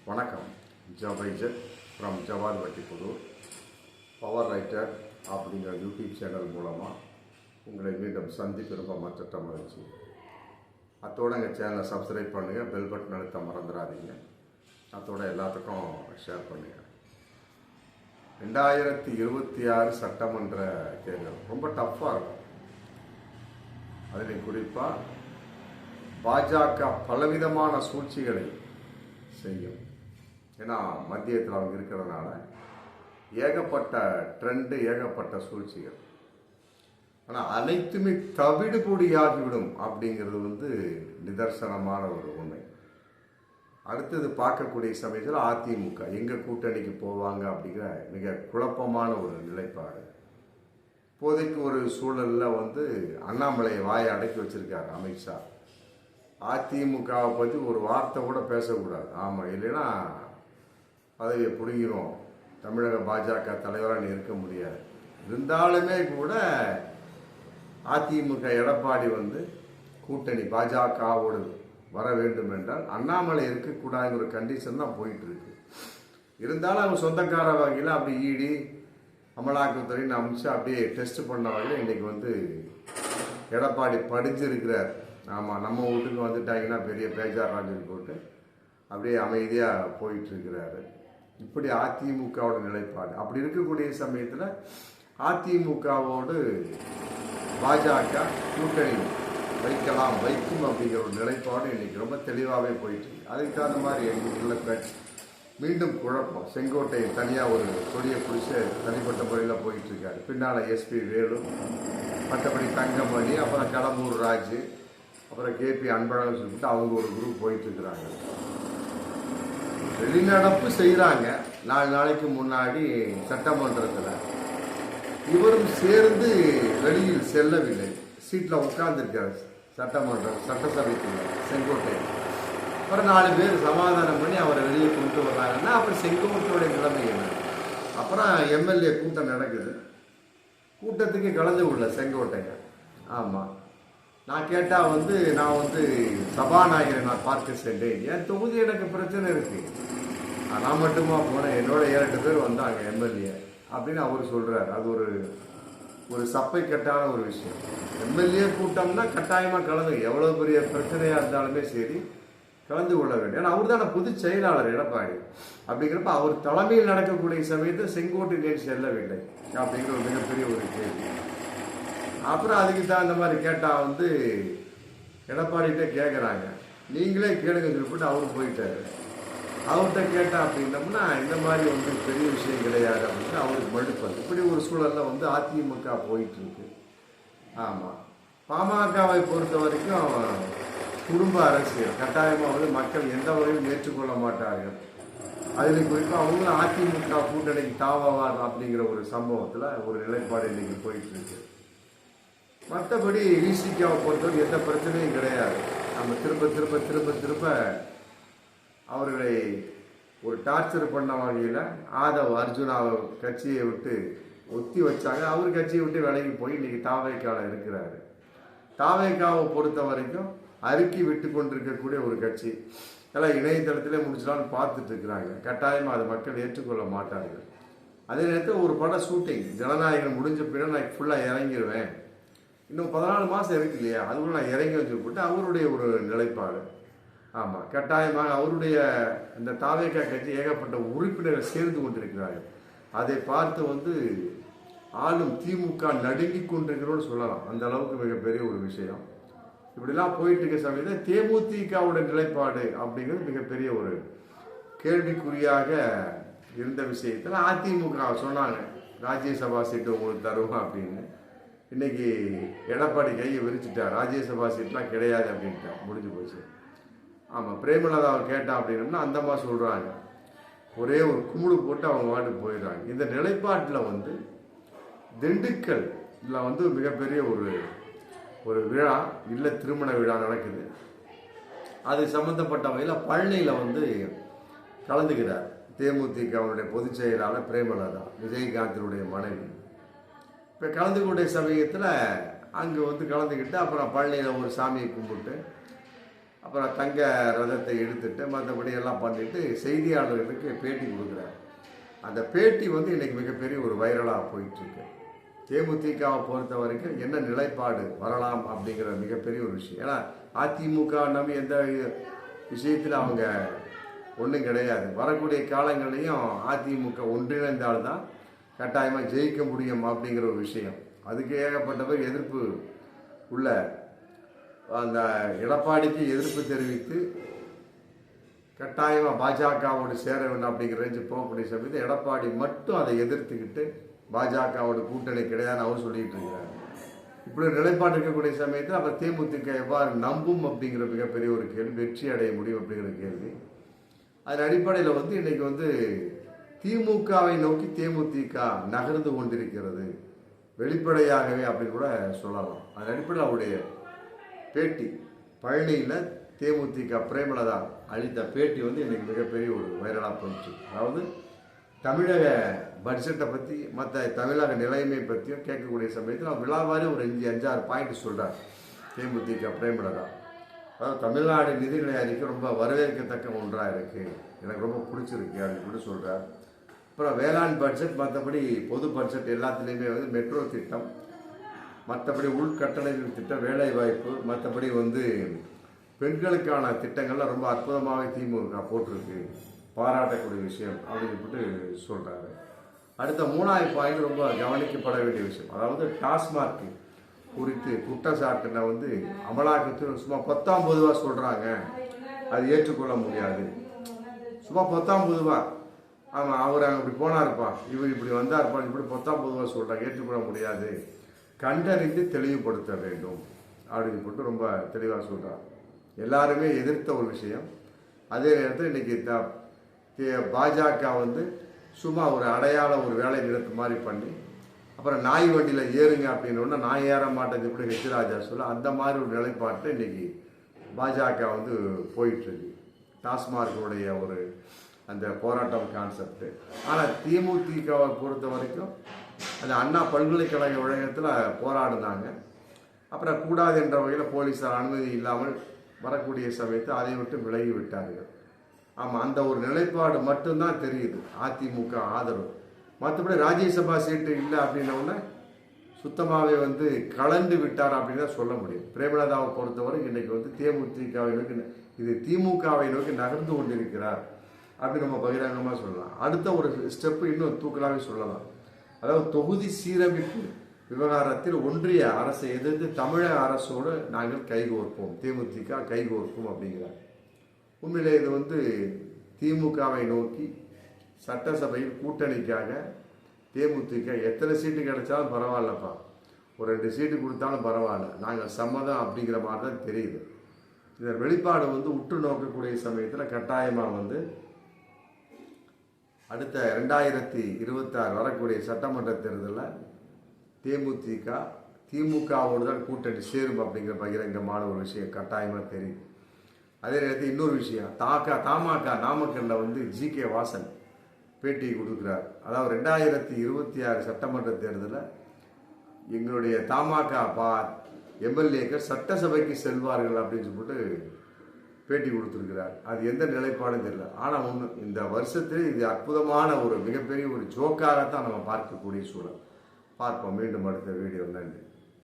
வணக்கம். ஜபைஜத் from Jawadhu Vattiputhur power writer அப்படிங்கிற யூடியூப் சேனல் மூலமாக உங்களை மீண்டும் சந்திப்பு ரொம்ப மற்ற மகிழ்ச்சி. அத்தோடு எங்கள் சேனலை சப்ஸ்கிரைப் பண்ணுங்கள், பெல் பட்டன் அழுத்த மறந்துடாதீங்க. அத்தோடு எல்லாத்துக்கும் ஷேர் பண்ணுங்கள். 2026 சட்டமன்ற தேர்தல் ரொம்ப டஃப்பாக இருக்கும். அதில் குறிப்பாக பாஜக பலவிதமான சூழ்ச்சிகளை செய்யும். ஏன்னா மத்தியத்தில் அவங்க இருக்கிறதுனால ஏகப்பட்ட ட்ரெண்டு, ஏகப்பட்ட சூழ்ச்சிகள். ஆனால் அனைத்துமே தவிடுபொடியாகிவிடும் அப்படிங்கிறது நிதர்சனமான ஒரு உண்மை. அடுத்தது பார்க்கக்கூடிய சமயத்தில் அதிமுக எங்கள் கூட்டணிக்கு போவாங்க அப்படிங்கிற மிக குழப்பமான ஒரு நிலைப்பாடு. இப்போதைக்கு ஒரு சூழலில் அண்ணாமலை வாயை அடக்கி வச்சிருக்காரு அமித்ஷா. அதிமுகவை பற்றி ஒரு வார்த்தை கூட பேசக்கூடாது. ஆமாம், இல்லைன்னா பதவியை பிடிக்கிறோம், தமிழக பாஜக தலைவராக இருக்க முடியாது. இருந்தாலுமே கூட அதிமுக எடப்பாடி கூட்டணி பாஜகவோடு வர வேண்டும் என்றால் அண்ணாமலை இருக்கக்கூடாதுங்கிற ஒரு கண்டிஷன் தான் போயிட்டு இருக்கு. இருந்தாலும் அவங்க சொந்தக்கார வகையில் அப்படி ஈடி அமலாக்கத்துறைன்னு அமித்ஷா அப்படியே டெஸ்ட் பண்ண வகையில் இன்னைக்கு எடப்பாடி படிஞ்சிருக்கிறார். ஆமாம், நம்ம வீட்டுக்கு வந்துட்டாங்கன்னா பெரிய பேஜாராஜன் போட்டு அப்படியே அமைதியாக போயிட்டுருக்கிறாரு. இப்படி அதிமுகவோட நிலைப்பாடு. அப்படி இருக்கக்கூடிய சமயத்தில் அதிமுகவோடு பாஜக கூட்டணி வைக்கும் அப்படிங்கிற ஒரு நிலைப்பாடு இன்றைக்கி ரொம்ப தெளிவாகவே போயிட்டுருக்கு. அதுக்கு தகுந்த மாதிரி எங்களுக்குள்ள மீண்டும் குழப்பம். செங்கோட்டை தனியாக ஒரு கொடியை பிடிச்சி தனிப்பட்ட முறையில் போயிட்டுருக்காரு. பின்னால் எஸ்பி வேலு, மற்றபடி தங்கமணி, அப்புறம் கடம்பூர் ராஜு, அப்புறம் கேபி அன்பழகன் சொல்லிட்டு அவங்க ஒரு குரூப் போயிட்டுருக்குறாங்க. வெளிநடப்பு செய்கிறாங்க. 4 நாளைக்கு முன்னாடி சட்டமன்றத்தில் இவரும் சேர்ந்து வெளியில் செல்லவில்லை, சீட்டில் உட்கார்ந்துருக்காரு. சட்டசபைக்குள்ள செங்கோட்டை. அப்புறம் 4 பேர் சமாதானம் பண்ணி அவரை வெளியே கொண்டு வர்றாங்கன்னா அப்புறம் செங்கோட்டையோட நிலைமை என்ன? அப்புறம் எம்எல்ஏ கூட்டம் நடக்குது. கூட்டத்துக்கு கலந்து கொள்ள செங்கோட்டைங்க. ஆமாம், நான் கேட்டால் நான் சபாநாயகரை நான் பார்க்க சென்றேன். என் தொகுதி எனக்கு பிரச்சனை இருக்குது, நான் மட்டுமா போனேன், என்னோட 7-8 பேர் வந்தாங்க எம்எல்ஏ அப்படின்னு அவர் சொல்கிறார். அது ஒரு சப்பை கட்டான ஒரு விஷயம். எம்எல்ஏ கூட்டம்னா கட்டாயமாக கலந்து, எவ்வளோ பெரிய பிரச்சனையாக இருந்தாலுமே சரி கலந்து கொள்ள வேண்டும். ஏன்னா அவர் தானே பொதுச் செயலாளர் எடப்பாடி. அப்படிங்கிறப்ப அவர் தலைமையில் நடக்கக்கூடிய சமயத்தில் செங்கோட்டை நேர் செல்லவில்லை அப்படிங்கிற ஒரு மிகப்பெரிய ஒரு கேள்வி. அப்புறம் அதுக்கு தகுந்த மாதிரி கேட்டால் எடப்பாடிகிட்ட கேட்குறாங்க, நீங்களே கேளுங்க சொல்லிவிட்டு அவரு போயிட்டாரு. அவர்கிட்ட கேட்டால் அப்படின்னம்னா இந்த மாதிரி பெரிய விஷயம் கிடையாது அப்படின்னு அவருக்கு மடுப்பார். இப்படி ஒரு சூழலில் அதிமுக போயிட்டுருக்கு. ஆமாம், பாமகவை பொறுத்த வரைக்கும் குடும்ப அரசியல் கட்டாயமாக மக்கள் எந்த வகையும் ஏற்றுக்கொள்ள மாட்டார்கள். அதில் குறிப்பாக அவங்களும் அதிமுக கூட்டணிக்கு தாவாவார் அப்படிங்கிற ஒரு சம்பவத்தில் ஒரு நிலைப்பாடு இன்னைக்கு போயிட்டுருக்கு. மற்றபடி விசிகாவை பொறுத்தவரை எந்த பிரச்சனையும் கிடையாது. நம்ம திரும்ப அவர்களை ஒரு டார்ச்சர் பண்ண வகையில் ஆதவ் அர்ஜுனாவை கட்சியை விட்டு ஒத்தி வச்சாங்க. அவர் கட்சியை விட்டு விலகி போய் இன்னைக்கு தாவேக்காவில் இருக்கிறாரு. தாவேக்காவை பொறுத்த வரைக்கும் அறுக்கி விட்டு கொண்டிருக்கக்கூடிய ஒரு கட்சி. எல்லாம் இணையதளத்திலே முடிச்சிடான்னு பார்த்துட்டு இருக்கிறாங்க. கட்டாயமாக அதை மக்கள் ஏற்றுக்கொள்ள மாட்டார்கள். அதே நேரத்தில் ஒரு படம் ஷூட்டிங் ஜனநாயகம் முடிஞ்ச பின்னர் நான் ஃபுல்லாக இறங்கிடுவேன், இன்னும் 14 மாதம் இருக்கு இல்லையா, அதுக்குள்ள நான் இறங்கி வச்சுக்கிட்டு அவருடைய ஒரு நிலைப்பாடு. ஆமாம், கட்டாயமாக அவருடைய இந்த தாவேகா கட்சி ஏகப்பட்ட உறுப்பினர்கள் சேர்ந்து கொண்டிருக்கிறார்கள். அதை பார்த்து ஆளும் திமுக நடுங்கி கொண்டிருக்கிறோன்னு சொல்லலாம். அந்த அளவுக்கு மிகப்பெரிய ஒரு விஷயம். இப்படிலாம் போயிட்டு இருக்க சமயத்தில் தேமுதிகவுடைய நிலைப்பாடு அப்படிங்கிறது மிகப்பெரிய ஒரு கேள்விக்குறியாக இருந்த விஷயத்தில் அதிமுக சொன்னாங்க ராஜ்யசபா சீட்டு உங்களுக்கு தருவோம் அப்படின்னு. இன்னைக்கு எடப்பாடி கையை விரிச்சிட்டார். ராஜ்யசபா சீட்லாம் கிடையாது அப்படின்ட்டா, முடிஞ்சு போச்சு. ஆமாம், பிரேமலதாவை கேட்டான் அப்படின்னம்னா அந்தம்மா சொல்கிறாங்க, ஒரே ஒரு கும்பிடு போட்டு அவங்க வாட்டுக்கு போயிடுறாங்க. இந்த நிலைப்பாட்டில் திண்டுக்கல் இதில் மிகப்பெரிய ஒரு விழா இல்லை திருமண விழா நடக்குது. அது சம்மந்தப்பட்ட வகையில் பழனியில் கலந்துக்கிறார் தேமுதிகவுடைய பொதுச் செயலாளர் பிரேமலதா, விஜயகாந்தினுடைய மனைவி. இப்போ கலந்துக்கூடிய சமயத்தில் அங்கே கலந்துக்கிட்டு அப்புறம் பழனியில் ஒரு சாமியை கும்பிட்டு அப்புறம் தங்க ரதத்தை எடுத்துட்டு மற்றபடி எல்லாம் பண்ணிட்டு செய்தியாளர்களுக்கு பேட்டி கொடுக்குறாரு. அந்த பேட்டி வந்து இன்னைக்கு மிகப்பெரிய ஒரு வைரலாக போயிட்டுருக்கு. தேமுதிகவை பொறுத்த வரைக்கும் என்ன நிலைப்பாடு வரலாம் அப்படிங்கிற மிகப்பெரிய ஒரு விஷயம். ஏன்னா அதிமுக நம்பி எந்த விஷயத்தில் அவங்க ஒன்றும் கிடையாது. வரக்கூடிய காலங்களையும் அதிமுக ஒன்றிணைந்தால்தான் கட்டாயமாக ஜெயிக்க முடியும் அப்படிங்கிற ஒரு விஷயம். அதுக்கு ஏகப்பட்ட பேர் எதிர்ப்பு உள்ள அந்த எடப்பாடிக்கு எதிர்ப்பு தெரிவித்து கட்டாயமாக பாஜகவோடு சேர வேண்டும் அப்படிங்கிற ரேஞ்சு போகக்கூடிய சமயத்தில் எடப்பாடி மட்டும் அதை எதிர்த்துக்கிட்டு பாஜகவோட கூட்டணி கிடையாதுன்னு அவர் சொல்லிட்டு இருக்கிறார். இப்படி ஒரு நிலைப்பாடு இருக்கக்கூடிய சமயத்தில் அப்போ தேமுதிக எவ்வாறு நம்பும் அப்படிங்கிற மிகப்பெரிய ஒரு கேள்வி, வெற்றி அடைய முடியும் அப்படிங்கிற கேள்வி. அதன் அடிப்படையில் வந்து இன்னைக்கு வந்து திமுகவை நோக்கி தேமுதிக நகர்ந்து கொண்டிருக்கிறது வெளிப்படையாகவே அப்படின்னு கூட சொல்லலாம். அதன் அடிப்படையில் அவருடைய பேட்டி பழனியில் தேமுதிக பிரேமலதா அளித்த பேட்டி வந்து இன்னைக்கு மிகப்பெரிய ஒரு வைரலாக போயிடுச்சு. அதாவது தமிழக பட்ஜெட்டை பற்றி மற்ற தமிழக நிலைமை பற்றியும் கேட்கக்கூடிய சமயத்தில் அவர் விழாவாரி ஒரு 5-6 பாயிண்ட் சொல்கிறார் தேமுதிக பிரேமலதா. அதாவது தமிழ்நாடு நிதிநிலை அறிக்கை ரொம்ப வரவேற்கத்தக்க ஒன்றாக இருக்குது, எனக்கு ரொம்ப பிடிச்சிருக்கு அப்படின்னு கூட சொல்கிறார். அப்புறம் வேளாண் பட்ஜெட், மற்றபடி பொது பட்ஜெட் எல்லாத்துலேயுமே வந்து மெட்ரோ திட்டம், மற்றபடி உள்கட்டமைப்பு திட்டம், வேலை வாய்ப்பு, மற்றபடி வந்து பெண்களுக்கான திட்டங்கள்லாம் ரொம்ப அற்புதமாக திமுக போட்டிருக்கு, பாராட்டக்கூடிய விஷயம் அப்படின்னு சொல்லிட்டு சொல்கிறாரு. அடுத்த 3வது பாயிண்ட் ரொம்ப கவனிக்கப்பட வேண்டிய விஷயம். அதாவது டாஸ்மார்க் குறித்து குற்றச்சாட்டுல வந்து அமலாக்கத்தில் சும்மா 10ஆம் பொதுவாக சொல்கிறாங்க, அது ஏற்றுக்கொள்ள முடியாது. சும்மா 10ஆம் பொதுவாக, ஆமாம் அவர் அங்கே இப்படி போனாருப்பா, இவர் இப்படி வந்தாருப்பா, இப்படி 10ஆம் பொதுவாக சொல்கிறாங்க, ஏற்றுக்கொள்ள முடியாது, கண்டறிந்து தெளிவுபடுத்த வேண்டும் அப்படின்னு சொல்லிட்டு ரொம்ப தெளிவாக சொல்கிறார். எல்லாருமே எதிர்த்த ஒரு விஷயம். அதே நேரத்தில் இன்னைக்கு பாஜக வந்து சும்மா ஒரு அடையாள ஒரு வேலை நிறுத்த மாதிரி பண்ணி அப்புறம் நாய் வண்டியில் ஏறுங்க அப்படின்னா நான் ஏற மாட்டேன் எப்படி ஹெச் ராஜா சொல்ல, அந்த மாதிரி ஒரு நிலைப்பாட்டை இன்னைக்கு பாஜக வந்து போயிட்டுருக்கு. டாஸ்மார்க்குடைய ஒரு அந்த போராட்டம் கான்செப்ட். ஆனால் திமுகவை பொறுத்த வரைக்கும் அந்த அண்ணா பல்கலைக்கழக வழக்கத்தில் போராடினாங்க. அப்புறம் கூடாது என்ற வகையில் போலீஸார் அனுமதி இல்லாமல் வரக்கூடிய சமயத்தை அதை விட்டு விலகி விட்டார்கள். ஆமாம், அந்த ஒரு நிலைப்பாடு மட்டும்தான் தெரியுது அதிமுக ஆதரவு. மற்றபடி ராஜ்யசபா சீட்டு இல்லை அப்படின்னோடனே சுத்தமாகவே வந்து கலந்து விட்டார் அப்படின்னு தான் சொல்ல முடியும். பிரேமலதாவை பொறுத்தவரை இன்னைக்கு வந்து தேமுதிகவை நோக்கி, இது திமுகவை நோக்கி நகர்ந்து கொண்டிருக்கிறார் அப்படின்னு நம்ம பகிரங்கமாக சொல்லலாம். அடுத்த ஒரு ஸ்டெப்பு இன்னும் தூக்கலாகவே சொல்லலாம். அதாவது தொகுதி சீரமைப்பு விவகாரத்தில் ஒன்றிய அரசை எதிர்த்து தமிழக அரசோடு நாங்கள் கைகோர்ப்போம், தேமுதிக கைகோர்ப்போம் அப்படிங்கிறார். உண்மையிலே இது வந்து திமுகவை நோக்கி சட்டசபையில் கூட்டணிக்காக தேமுதிக எத்தனை சீட்டு கிடைச்சாலும் பரவாயில்லப்பா, ஒரு 2 சீட்டு கொடுத்தாலும் பரவாயில்ல, நாங்கள் சம்மதம் அப்படிங்கிற மாதிரி தான் தெரியுது. இதன் வெளிப்பாடு வந்து உற்று நோக்கக்கூடிய சமயத்தில் கட்டாயமாக வந்து அடுத்த 2026 வரக்கூடிய சட்டமன்ற தேர்தலில் தேமுதிக திமுகவோடு தான் கூட்டணி சேரும் அப்படிங்கிற பகிரங்கமான ஒரு விஷயம் கட்டாயமாக தெரியும். அதே நேரத்தில் இன்னொரு விஷயம், தமாக நாமக்கல்ல வந்து ஜி.கே. வாசன் பேட்டி கொடுக்குறார். அதாவது 2026 சட்டமன்ற தேர்தலில் எங்களுடைய தமாக எம்எல்ஏக்கள் சட்டசபைக்கு செல்வார்கள் அப்படின்னு சொல்லிட்டு பேட்டி கொடுத்துருக்கிறார். அது எந்த நிலைப்பாடும் தெரியல. ஆனால் ஒன்று, இந்த வருஷத்தில் இது அற்புதமான ஒரு மிகப்பெரிய ஒரு ஜோக்காகத்தான் நம்ம பார்க்கக்கூடிய சூழல். பார்ப்போம் மீண்டும் அடுத்த வீடியோ. நன்றி.